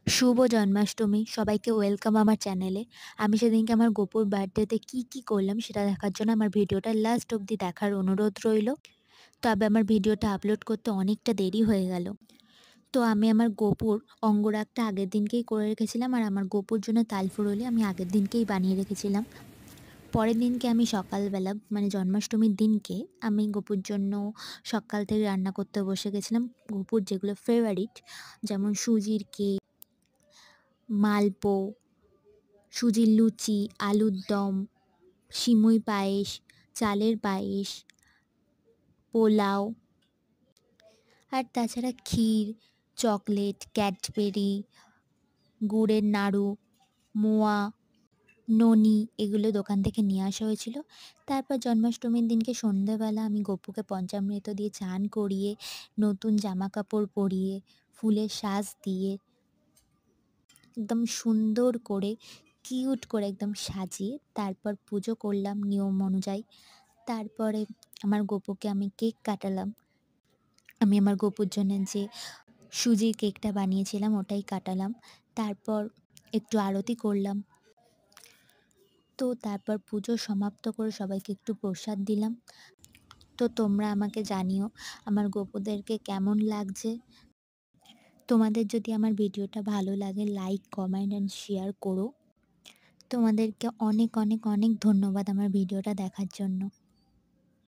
শুভ জন্মাষ্টমী! সবাইকে ওয়েলকাম আমার চ্যানেলে। আমি সেদিনকে আমার গপুর বার্থডেতে কি করলাম সেটা দেখার জন্য আমার ভিডিওটা লাস্ট অবধি দেখার অনুরোধ রইল। তবে আমার ভিডিওটা আপলোড করতে অনেকটা দেরি হয়ে গেল। তো আমি আমার গপুর অঙ্গরাগটা আগের দিনকেই করে রেখেছিলাম, আর আমার গপুর জন্য তালফুরুলি আমি আগের দিনকেই বানিয়ে রেখেছিলাম। পরের দিনকে আমি সকালবেলা মানে জন্মাষ্টমীর দিনকে আমি গপুর জন্য সকাল থেকে রান্না করতে বসে গেছিলাম। গপুর যেগুলো ফেভারিট, যেমন সুজির কেক, মালপো, সুজির লুচি, আলুর দম, সিমুই পায়েস, চালের পায়েস, পোলাও, আর তাছাড়া ক্ষীর, চকলেট, ক্যাডবেরি, গুড়ের নাড়ু, মোয়া, ননি এগুলো দোকান থেকে নিয়ে আসা হয়েছিল। তারপর জন্মাষ্টমীর দিনকে সন্ধ্যেবেলা আমি গপুকে পঞ্চামৃত দিয়ে চান করিয়ে, নতুন জামাকাপড় পরিয়ে, ফুলের সাজ দিয়ে একদম সুন্দর করে কিউট করে একদম সাজিয়ে তারপর পুজো করলাম নিয়ম অনুযায়ী। তারপরে আমার গপুকে আমি কেক কাটালাম। আমি আমার গপুর জন্য যে সুজির কেকটা বানিয়েছিলাম ওটাই কাটালাম। তারপর একটু আরতি করলাম। তো তারপর পুজো সমাপ্ত করে সবাইকে একটু প্রসাদ দিলাম। তো তোমরা আমাকে জানিও আমার গপুদেরকে কেমন লাগছে। তোমাদের যদি আমার ভিডিওটা ভালো লাগে লাইক, কমেন্ট অ্যান্ড শেয়ার করো। তোমাদেরকে অনেক অনেক অনেক ধন্যবাদ আমার ভিডিওটা দেখার জন্য।